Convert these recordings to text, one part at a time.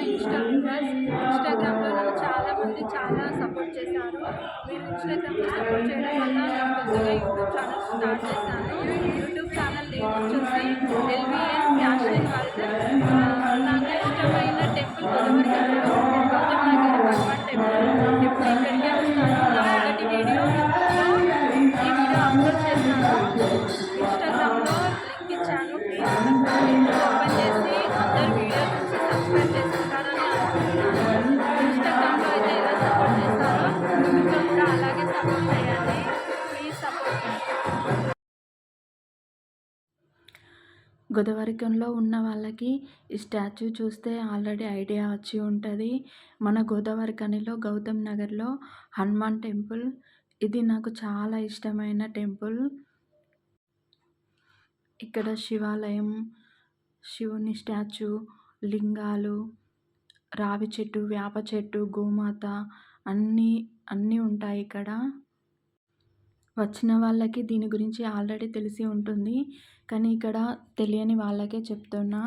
Insta viewers. ఇన్స్టాగ్రామ్లో నన్ను చాలామంది చాలా సపోర్ట్ చేశారు. మీరు ఇన్స్టాగ్రామ్లో సపోర్ట్ చేయడం వల్ల నేను కొత్తగా యూట్యూబ్ ఛానల్ స్టార్ట్ చేశాను. యూట్యూబ్ ఛానల్ నేమ్ వచ్చేసి ఎల్విఎన్ ఫ్యాషన్ వరల్డ్. నాకు ఇష్టమైన టెంపుల్ గోదావరిఖనిలో గౌతమ్ నగర్ హనుమాన్ టెంపుల్. ఎప్పుడు ఇక్కడికే వస్తాను. నా మొదటి వీడియో ఈ వీడియో అప్లోడ్ చేశాను. ఇన్స్టాగ్రామ్లో లింక్ ఇచ్చాను. లింక్ ఓపెన్ చేసి అందరు వీడియో చూసి సబ్స్క్రైబ్ చేసుకుంటారని అనుకుంటున్నాను. ఇన్స్టాగ్రామ్లో అయితే ఎలా సపోర్ట్ చేస్తారో యూట్యూబ్లో కూడా అలాగే సపోర్ట్ చేయండి. Please support. గోదావరిఖనిలో ఉన్న వాళ్ళకి ఈ స్టాచ్యూ చూస్తే ఆల్రెడీ ఐడియా వచ్చి ఉంటుంది. మన గోదావరిఖనిలో గౌతమ్ నగర్లో హనుమాన్ టెంపుల్. ఇది నాకు చాలా ఇష్టమైన టెంపుల్. ఇక్కడ శివాలయం, శివుని స్టాచ్యూ, లింగాలు, రావి చెట్టు, వేప చెట్టు, గోమాత అన్నీ ఉంటాయి ఇక్కడ. వచ్చిన వాళ్ళకి దీని గురించి ఆల్రెడీ తెలిసి ఉంటుంది, కానీ ఇక్కడ తెలియని వాళ్ళకే చెప్తున్నా.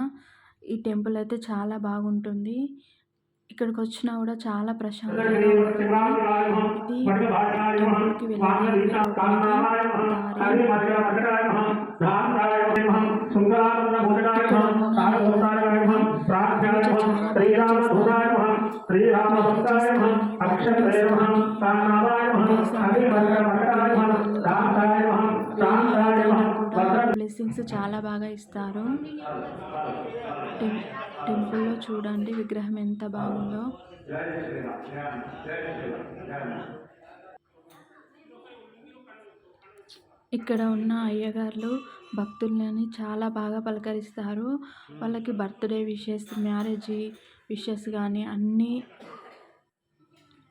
ఈ టెంపుల్ అయితే చాలా బాగుంటుంది. ఇక్కడికి వచ్చినా కూడా చాలా ప్రశాంతంగా ఉంటుంది. ఇది టెంపుల్కి వెళ్ళడానికి దారి. బ్లెస్సింగ్స్ చాలా బాగా ఇస్తారు. టెంపుల్లో చూడండి విగ్రహం ఎంత బాగుందో. ఇక్కడ ఉన్న అయ్యగారులు భక్తులని చాలా బాగా పలకరిస్తారు. వాళ్ళకి బర్త్డే విషెస్, మ్యారేజ్ విషెస్ కానీ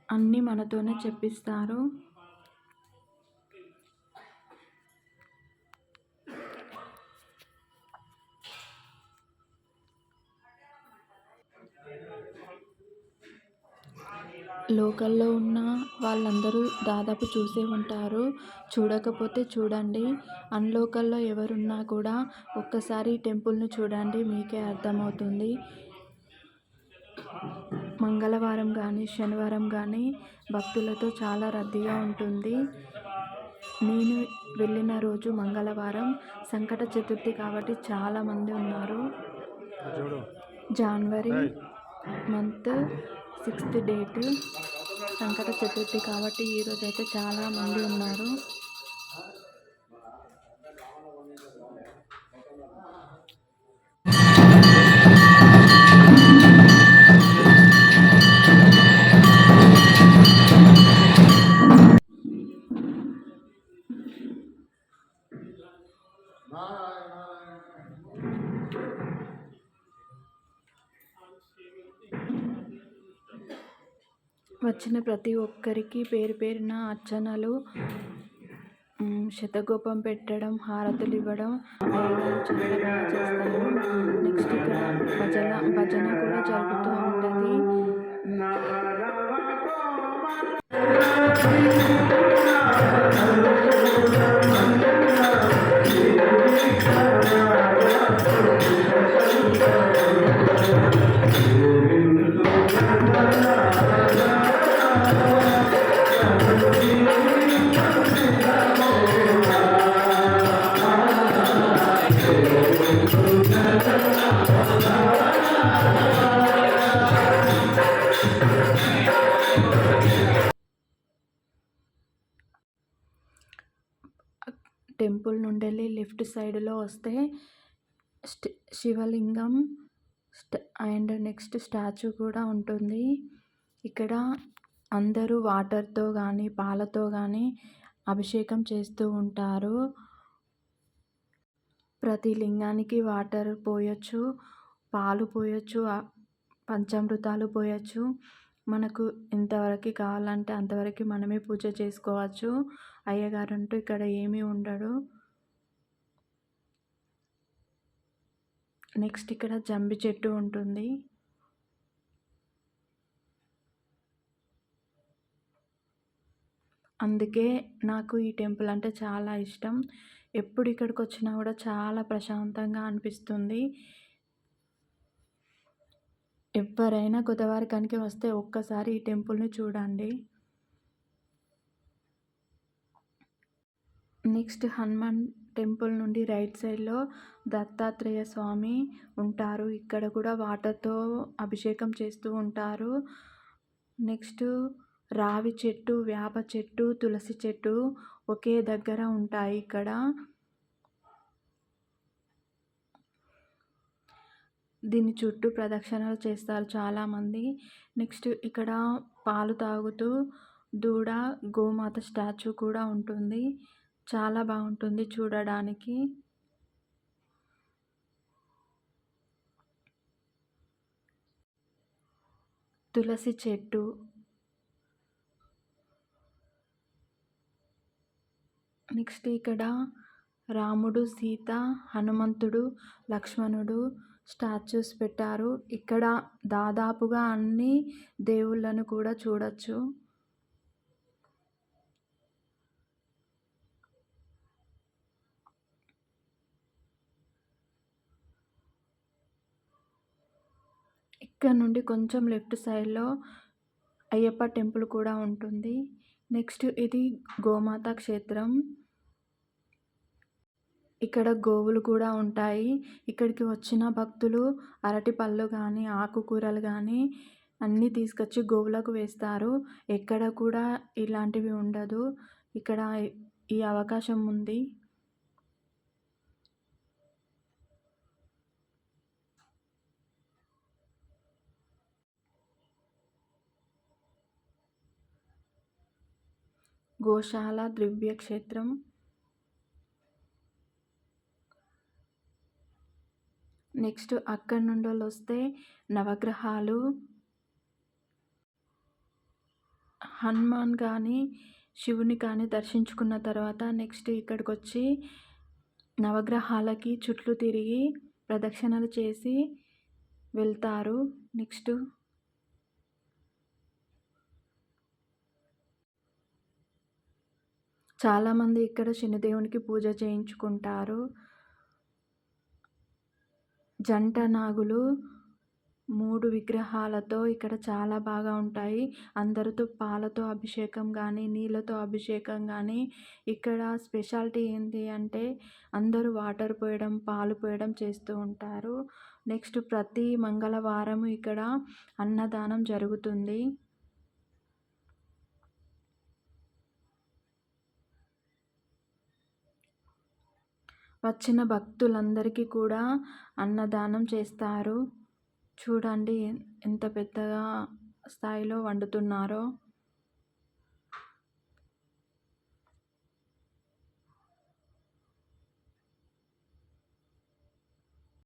అన్నీ మనతోనే చెప్పిస్తారు. లోకల్లో ఉన్న వాళ్ళందరూ దాదాపు చూసే ఉంటారు. చూడకపోతే చూడండి. అన్లోకల్లో ఎవరున్నా కూడా ఒక్కసారి టెంపుల్ని చూడండి, మీకే అర్థమవుతుంది. మంగళవారం కానీ శనివారం కానీ భక్తులతో చాలా రద్దీగా ఉంటుంది. నేను వెళ్ళిన రోజు మంగళవారం, సంకట చతుర్థి కాబట్టి చాలామంది ఉన్నారు. జనవరి మంత్ 6th డేట్ సంకట చతుర్థి కాబట్టి ఈరోజు అయితే చాలామంది ఉన్నారు. వచ్చిన ప్రతి ఒక్కరికి పేరు పేరున అర్చనలు, శతగోపం పెట్టడం, హారతులు ఇవ్వడం అయ్యగారు చాలా బాగా చేస్తారు. నెక్స్ట్ ఇక్కడ భజన కూడా జరుగుతూ ఉంటుంది. టెంపుల్ నుండి వెళ్ళి లెఫ్ట్ సైడ్లో వస్తే శివలింగం అండ్ నెక్స్ట్ స్టాచ్యూ కూడా ఉంటుంది. ఇక్కడ అందరూ వాటర్తో కానీ పాలతో కానీ అభిషేకం చేస్తూ ఉంటారు. ప్రతి లింగానికి వాటర్ పోయొచ్చు, పాలు పోయొచ్చు, పంచామృతాలు పోయొచ్చు. మనకు ఎంతవరకు కావాలంటే అంతవరకు మనమే పూజ చేసుకోవచ్చు. అయ్యగారు అంటూ ఇక్కడ ఏమీ ఉండడు. నెక్స్ట్ ఇక్కడ జంబి చెట్టు ఉంటుంది. అందుకే నాకు ఈ టెంపుల్ అంటే చాలా ఇష్టం. ఎప్పుడు ఇక్కడికి వచ్చినా కూడా చాలా ప్రశాంతంగా అనిపిస్తుంది. ఎవరైనా గోదావరిఖనికి వస్తే ఒక్కసారి ఈ టెంపుల్ని చూడండి. నెక్స్ట్ హనుమాన్ టెంపుల్ నుండి రైట్ సైడ్లో దత్తాత్రేయ స్వామి ఉంటారు. ఇక్కడ కూడా వాటర్తో అభిషేకం చేస్తూ ఉంటారు. నెక్స్ట్ రావి చెట్టు, వేప చెట్టు, తులసి చెట్టు ఒకే దగ్గర ఉంటాయి ఇక్కడ. దీని చుట్టూ ప్రదక్షిణలు చేస్తారు చాలామంది. నెక్స్ట్ ఇక్కడ పాలు తాగుతూ దూడ, గోమాత స్టాచ్యూ కూడా ఉంటుంది. చాలా బాగుంటుంది చూడడానికి. తులసి చెట్టు, నెక్స్ట్ ఇక్కడ రాముడు, సీత, హనుమంతుడు, లక్ష్మణుడు స్టాచ్యూస్ పెట్టారు. ఇక్కడ దాదాపుగా అన్ని దేవుళ్ళను కూడా చూడొచ్చు. ఇక్కడ నుండి కొంచెం లెఫ్ట్ సైడ్లో అయ్యప్ప టెంపుల్ కూడా ఉంటుంది. నెక్స్ట్ ఇది గోమాత క్షేత్రం. ఇక్కడ గోవులు కూడా ఉంటాయి. ఇక్కడికి వచ్చిన భక్తులు అరటి పళ్ళు కానీ, ఆకుకూరలు కానీ అన్నీ తీసుకొచ్చి గోవులకు వేస్తారు. ఎక్కడ కూడా ఇలాంటివి ఉండదు. ఇక్కడ ఈ అవకాశం ఉంది. గోశాల దివ్యక్షేత్రం. నెక్స్ట్ అక్కడి నుండి వస్తే నవగ్రహాలు, హనుమాన్ కానీ శివుని కానీ దర్శించుకున్న తర్వాత నెక్స్ట్ ఇక్కడికి వచ్చి నవగ్రహాలకి చుట్లు తిరిగి ప్రదక్షిణలు చేసి వెళ్తారు. నెక్స్ట్ చాలామంది ఇక్కడ శనిదేవునికి పూజ చేయించుకుంటారు. జంట నాగులు 3 విగ్రహాలతో ఇక్కడ చాలా బాగా ఉంటాయి. అందరితో పాలతో అభిషేకం కానీ, నీళ్ళతో అభిషేకం కానీ. ఇక్కడ స్పెషాలిటీ ఏంటి అంటే అందరూ వాటర్ పోయడం, పాలు పోయడం చేస్తూ ఉంటారు. నెక్స్ట్ ప్రతి మంగళవారం ఇక్కడ అన్నదానం జరుగుతుంది. వచ్చిన భక్తులందరికీ కూడా అన్నదానం చేస్తారు. చూడండి ఎంత పెద్దగా స్థాయిలో వండుతున్నారో.